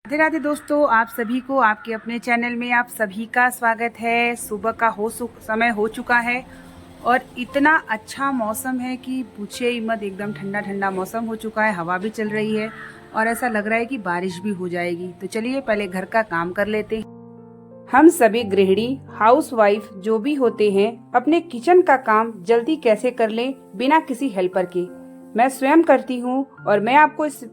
राधे राधे दोस्तों, आप सभी को आपके अपने चैनल में आप सभी का स्वागत है। सुबह का समय हो चुका है और इतना अच्छा मौसम है कि पूछिए ही मत। एकदम ठंडा ठंडा मौसम हो चुका है, हवा भी चल रही है और ऐसा लग रहा है कि बारिश भी हो जाएगी। तो चलिए पहले घर का काम कर लेते हैं। हम सभी गृहिणी, हाउसवाइफ जो भी होते हैं, अपने किचन का काम जल्दी कैसे कर लें बिना किसी हेल्पर के, मैं स्वयं करती हूँ और मैं आपको इस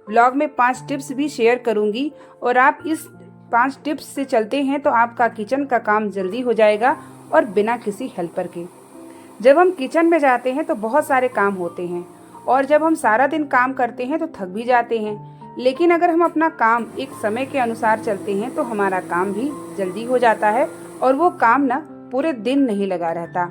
ब्लॉग में 5 टिप्स भी शेयर करूंगी। और आप इस 5 टिप्स से चलते हैं तो आपका किचन का काम जल्दी हो जाएगा और बिना किसी हेल्पर के। जब हम किचन में जाते हैं तो बहुत सारे काम होते हैं और जब हम सारा दिन काम करते हैं तो थक भी जाते हैं। लेकिन अगर हम अपना काम एक समय के अनुसार चलते हैं तो हमारा काम भी जल्दी हो जाता है और वो काम ना पूरे दिन नहीं लगा रहता।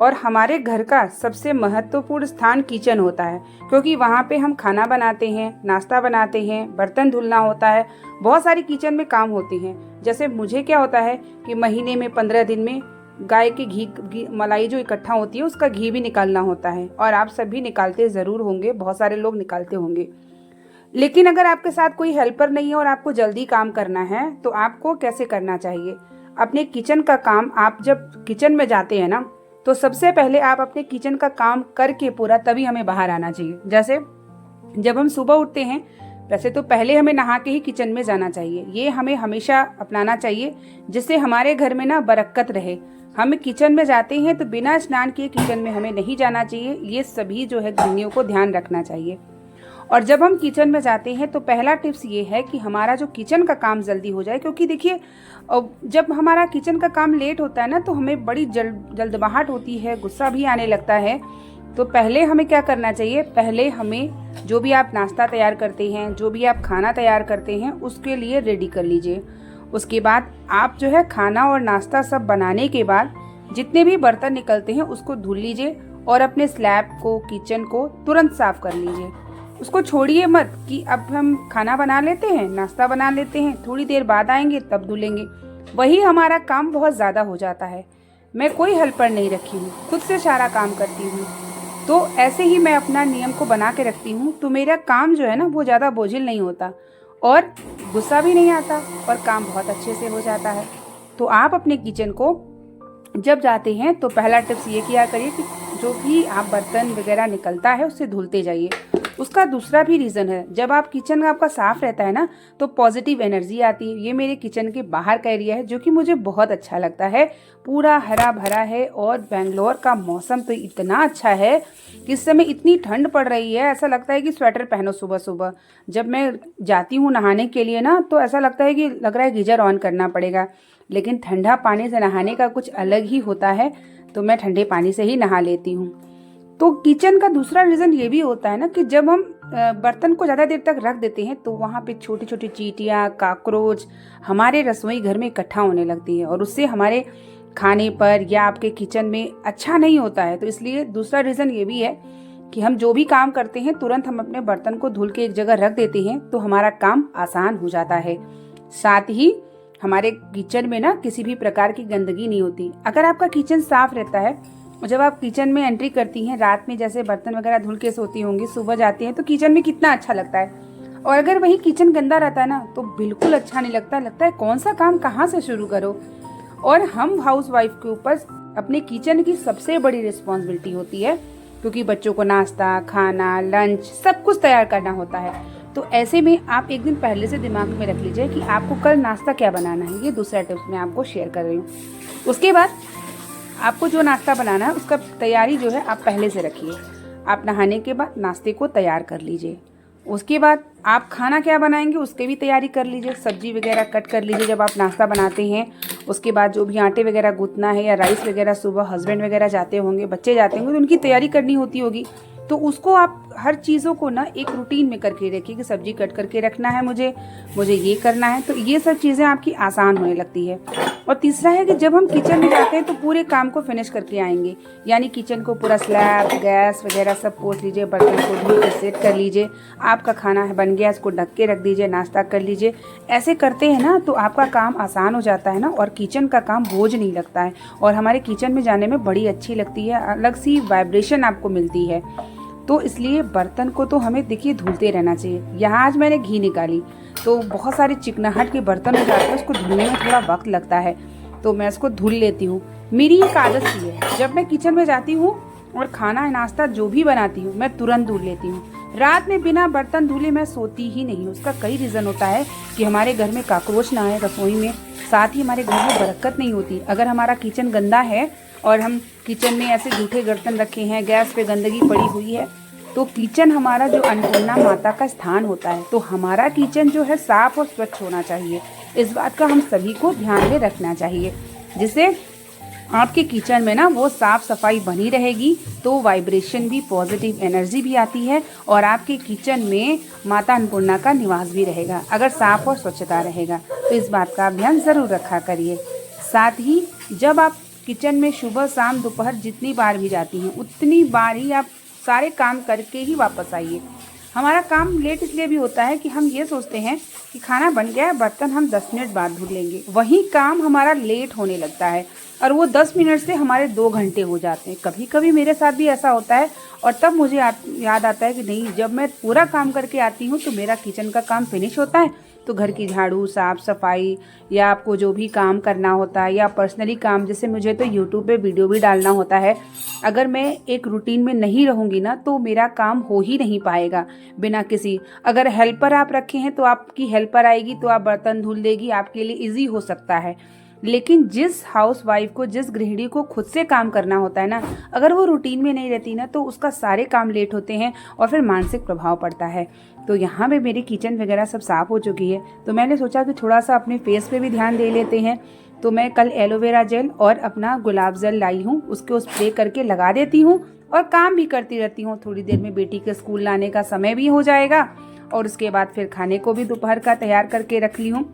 और हमारे घर का सबसे महत्वपूर्ण स्थान किचन होता है, क्योंकि वहाँ पे हम खाना बनाते हैं, नाश्ता बनाते हैं, बर्तन धुलना होता है, बहुत सारी किचन में काम होते हैं। जैसे मुझे क्या होता है कि महीने में 15 दिन में गाय के घी मलाई जो इकट्ठा होती है उसका घी भी निकालना होता है और आप सभी निकालते ज़रूर होंगे, बहुत सारे लोग निकालते होंगे। लेकिन अगर आपके साथ कोई हेल्पर नहीं है और आपको जल्दी काम करना है तो आपको कैसे करना चाहिए? अपने किचन का काम, आप जब किचन में जाते हैं ना तो सबसे पहले आप अपने किचन का काम करके पूरा तभी हमें बाहर आना चाहिए। जैसे जब हम सुबह उठते हैं, वैसे तो पहले हमें नहा के ही किचन में जाना चाहिए। ये हमें हमेशा अपनाना चाहिए जिससे हमारे घर में ना बरकत रहे। हम किचन में जाते हैं तो बिना स्नान किए किचन में हमें नहीं जाना चाहिए। ये सभी जो है गृहिणियों को ध्यान रखना चाहिए। और जब हम किचन में जाते हैं तो पहला टिप्स ये है कि हमारा जो किचन का काम जल्दी हो जाए, क्योंकि देखिए जब हमारा किचन का काम लेट होता है ना तो हमें बड़ी जल्दबाहट होती है, गुस्सा भी आने लगता है। तो पहले हमें क्या करना चाहिए? पहले हमें जो भी आप नाश्ता तैयार करते हैं, जो भी आप खाना तैयार करते हैं, उसके लिए रेडी कर लीजिए। उसके बाद आप जो है खाना और नाश्ता सब बनाने के बाद जितने भी बर्तन निकलते हैं उसको धुल लीजिए और अपने स्लैब को, किचन को तुरंत साफ कर लीजिए। उसको छोड़िए मत कि अब हम खाना बना लेते हैं, नाश्ता बना लेते हैं, थोड़ी देर बाद आएंगे तब धुलेंगे। वही हमारा काम बहुत ज़्यादा हो जाता है। मैं कोई हेल्पर नहीं रखी हूँ, खुद से सारा काम करती हूँ। तो ऐसे ही मैं अपना नियम को बना के रखती हूँ तो मेरा काम जो है ना वो ज़्यादा बोझिल नहीं होता और गुस्सा भी नहीं आता और काम बहुत अच्छे से हो जाता है। तो आप अपने किचन को जब जाते हैं तो पहला टिप्स ये किया करिए कि जो भी आप बर्तन वगैरह निकलता है उससे धुलते जाइए। उसका दूसरा भी रीज़न है, जब आप किचन आपका साफ रहता है ना तो पॉजिटिव एनर्जी आती है। ये मेरे किचन के बाहर का एरिया है जो कि मुझे बहुत अच्छा लगता है, पूरा हरा भरा है। और बेंगलोर का मौसम तो इतना अच्छा है कि इस समय इतनी ठंड पड़ रही है, ऐसा लगता है कि स्वेटर पहनो सुबह सुबह। जब मैं जाती हूँ नहाने के लिए ना तो ऐसा लगता है कि लग रहा है गीजर ऑन करना पड़ेगा। लेकिन ठंडा पानी से नहाने का कुछ अलग ही होता है, तो मैं ठंडे पानी से ही नहा लेती हूँ। तो किचन का दूसरा रीज़न ये भी होता है ना कि जब हम बर्तन को ज़्यादा देर तक रख देते हैं तो वहाँ पे छोटी छोटी चींटियाँ, काकरोच हमारे रसोई घर में इकट्ठा होने लगती है और उससे हमारे खाने पर या आपके किचन में अच्छा नहीं होता है। तो इसलिए दूसरा रीज़न ये भी है कि हम जो भी काम करते हैं तुरंत हम अपने बर्तन को धुल के एक जगह रख देते हैं तो हमारा काम आसान हो जाता है। साथ ही हमारे किचन में ना किसी भी प्रकार की गंदगी नहीं होती। अगर आपका किचन साफ रहता है, जब आप किचन में एंट्री करती हैं रात में, जैसे बर्तन वगैरह धुल के सोती होंगी, सुबह जाती हैं तो किचन में कितना अच्छा लगता है। और अगर वही किचन गंदा रहता है ना तो बिल्कुल अच्छा नहीं लगता, लगता है कौन सा काम कहाँ से शुरू करो। और हम हाउस वाइफ के ऊपर अपने किचन की सबसे बड़ी रिस्पॉन्सिबिलिटी होती है, क्योंकि बच्चों को नाश्ता, खाना, लंच सब कुछ तैयार करना होता है। तो ऐसे में आप एक दिन पहले से दिमाग में रख लीजिए कि आपको कल नाश्ता क्या बनाना है। ये दूसरा टिप्स मैं आपको शेयर कर रही हूँ। उसके बाद आपको जो नाश्ता बनाना है उसका तैयारी जो है आप पहले से रखिए। आप नहाने के बाद नाश्ते को तैयार कर लीजिए। उसके बाद आप खाना क्या बनाएंगे उसकी भी तैयारी कर लीजिए, सब्जी वगैरह कट कर लीजिए जब आप नाश्ता बनाते हैं। उसके बाद जो भी आटे वगैरह गूंथना है या राइस वगैरह, सुबह हस्बैंड वगैरह जाते होंगे, बच्चे जाते होंगे तो उनकी तैयारी करनी होती होगी। तो उसको आप हर चीज़ों को ना एक रूटीन में करके रखिए कि सब्जी कट करके रखना है, मुझे ये करना है। तो ये सब चीज़ें आपकी आसान होने लगती है। और तीसरा है कि जब हम किचन में जाते हैं तो पूरे काम को फिनिश करके आएंगे, यानी किचन को पूरा स्लैब, गैस वगैरह सब पोंछ लीजिए, बर्तन को धुल के सेट कर लीजिए। आपका खाना बन गया, इसको ढक के रख दीजिए, नाश्ता कर लीजिए। ऐसे करते हैं ना तो आपका काम आसान हो जाता है ना, और किचन का काम बोझ नहीं लगता है और हमारे किचन में जाने में बड़ी अच्छी लगती है, अलग सी वाइब्रेशन आपको मिलती है। तो इसलिए बर्तन को तो हमें देखिए धुलते रहना चाहिए। यहाँ आज मैंने घी निकाली तो बहुत सारे चिकनाहट के बर्तन हो जाते हैं, उसको धुलने में थोड़ा वक्त लगता है, तो मैं उसको धुल लेती हूँ। मेरी एक आदत सी है, जब मैं किचन में जाती हूँ और खाना नाश्ता जो भी बनाती हूँ मैं तुरंत धुल लेती हूँ। रात में बिना बर्तन धुले मैं सोती ही नहीं। उसका कई रीज़न होता है कि हमारे घर में काकरोच ना आए रसोई में, साथ ही हमारे घर में बरकत नहीं होती। अगर हमारा किचन गंदा है और हम किचन में ऐसे जूठे बर्तन रखे हैं, गैस पे गंदगी पड़ी हुई है, तो किचन हमारा जो अन्नपूर्णा माता का स्थान होता है, तो हमारा किचन जो है साफ और स्वच्छ होना चाहिए। इस बात का हम सभी को ध्यान में रखना चाहिए, जिससे आपके किचन में ना वो साफ़ सफाई बनी रहेगी, तो वाइब्रेशन भी, पॉजिटिव एनर्जी भी आती है और आपके किचन में माता अन्नपूर्णा का निवास भी रहेगा अगर साफ़ और स्वच्छता रहेगा। तो इस बात का आप ध्यान ज़रूर रखा करिए। साथ ही जब आप किचन में सुबह शाम दोपहर जितनी बार भी जाती हैं, उतनी बार ही आप सारे काम करके ही वापस आइए। हमारा काम लेट इसलिए भी होता है कि हम ये सोचते हैं कि खाना बन गया है, बर्तन हम 10 मिनट बाद धुल लेंगे। वही काम हमारा लेट होने लगता है और वो 10 मिनट से हमारे 2 घंटे हो जाते हैं। कभी कभी मेरे साथ भी ऐसा होता है और तब मुझे याद आता है कि नहीं, जब मैं पूरा काम करके आती हूँ तो मेरा किचन का काम फिनिश होता है, तो घर की झाड़ू, साफ़ सफाई या आपको जो भी काम करना होता है या पर्सनली काम, जैसे मुझे तो यूट्यूब पे वीडियो भी डालना होता है, अगर मैं एक रूटीन में नहीं रहूँगी ना तो मेरा काम हो ही नहीं पाएगा बिना किसी। अगर हेल्पर आप रखे हैं तो आपकी हेल्पर आएगी तो आप बर्तन धुल देगी, आपके लिए ईजी हो सकता है। लेकिन जिस हाउस वाइफ को, जिस गृहिणी को खुद से काम करना होता है ना, अगर वो रूटीन में नहीं रहती ना तो उसका सारे काम लेट होते हैं और फिर मानसिक प्रभाव पड़ता है। तो यहाँ पे मेरी किचन वगैरह सब साफ़ हो चुकी है, तो मैंने सोचा कि थोड़ा सा अपने फेस पे भी ध्यान दे लेते हैं। तो मैं कल एलोवेरा जेल और अपना गुलाब जल लाई हूँ, उसको स्प्रे करके लगा देती हूँ और काम भी करती रहती हूँ। थोड़ी देर में बेटी के स्कूल लाने का समय भी हो जाएगा और उसके बाद फिर खाने को भी दोपहर का तैयार करके रख ली हूँ।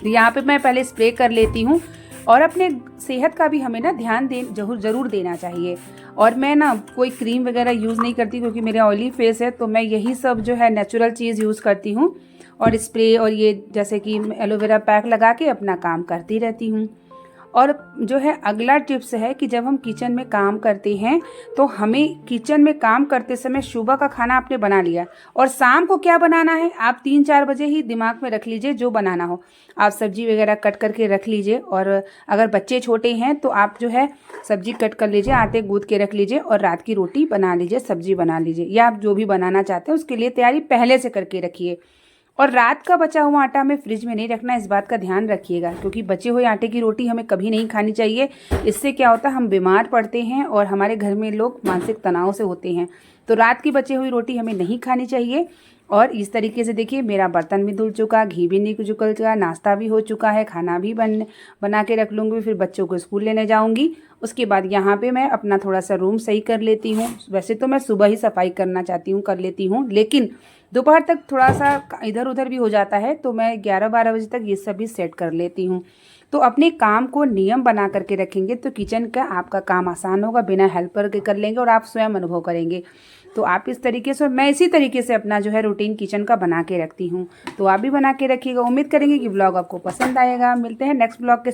यहाँ पे मैं पहले स्प्रे कर लेती हूँ और अपने सेहत का भी हमें ना ध्यान ज़रूर देना चाहिए। और मैं ना कोई क्रीम वगैरह यूज़ नहीं करती क्योंकि मेरे ऑयली फेस है, तो मैं यही सब जो है नेचुरल चीज़ यूज़ करती हूँ और स्प्रे और ये जैसे कि एलोवेरा पैक लगा के अपना काम करती रहती हूँ। और जो है अगला टिप्स है कि जब हम किचन में काम करते हैं तो हमें किचन में काम करते समय सुबह का खाना आपने बना लिया और शाम को क्या बनाना है आप 3-4 बजे ही दिमाग में रख लीजिए। जो बनाना हो आप सब्जी वगैरह कट करके रख लीजिए, और अगर बच्चे छोटे हैं तो आप जो है सब्जी कट कर लीजिए, आटे गूँथ के रख लीजिए और रात की रोटी बना लीजिए, सब्जी बना लीजिए, या आप जो भी बनाना चाहते हैं उसके लिए तैयारी पहले से करके रखिए। और रात का बचा हुआ आटा हमें फ्रिज में नहीं रखना, इस बात का ध्यान रखिएगा, क्योंकि बचे हुए आटे की रोटी हमें कभी नहीं खानी चाहिए। इससे क्या होता है, हम बीमार पड़ते हैं और हमारे घर में लोग मानसिक तनाव से होते हैं। तो रात की बची हुई रोटी हमें नहीं खानी चाहिए। और इस तरीके से देखिए मेरा बर्तन भी धुल चुका, घी भी निकल चुका, नाश्ता भी हो चुका है, खाना भी बना के रख लूँगी, फिर बच्चों को स्कूल लेने जाऊँगी। उसके बाद यहाँ पे मैं अपना थोड़ा सा रूम सही कर लेती हूँ। वैसे तो मैं सुबह ही सफाई करना चाहती हूँ, कर लेती हूँ, लेकिन दोपहर तक थोड़ा सा इधर उधर भी हो जाता है, तो मैं 11-12 बजे तक ये सब भी सेट कर लेती हूँ। तो अपने काम को नियम बना करके रखेंगे तो किचन का आपका काम आसान होगा, बिना हेल्पर के कर लेंगे और आप स्वयं अनुभव करेंगे। तो आप इस तरीके से, मैं इसी तरीके से अपना जो है रूटीन किचन का बना के रखती हूँ। तो आप भी बना के रखिएगा। उम्मीद करेंगे कि ब्लॉग आपको पसंद आएगा। मिलते हैं नेक्स्ट ब्लॉग के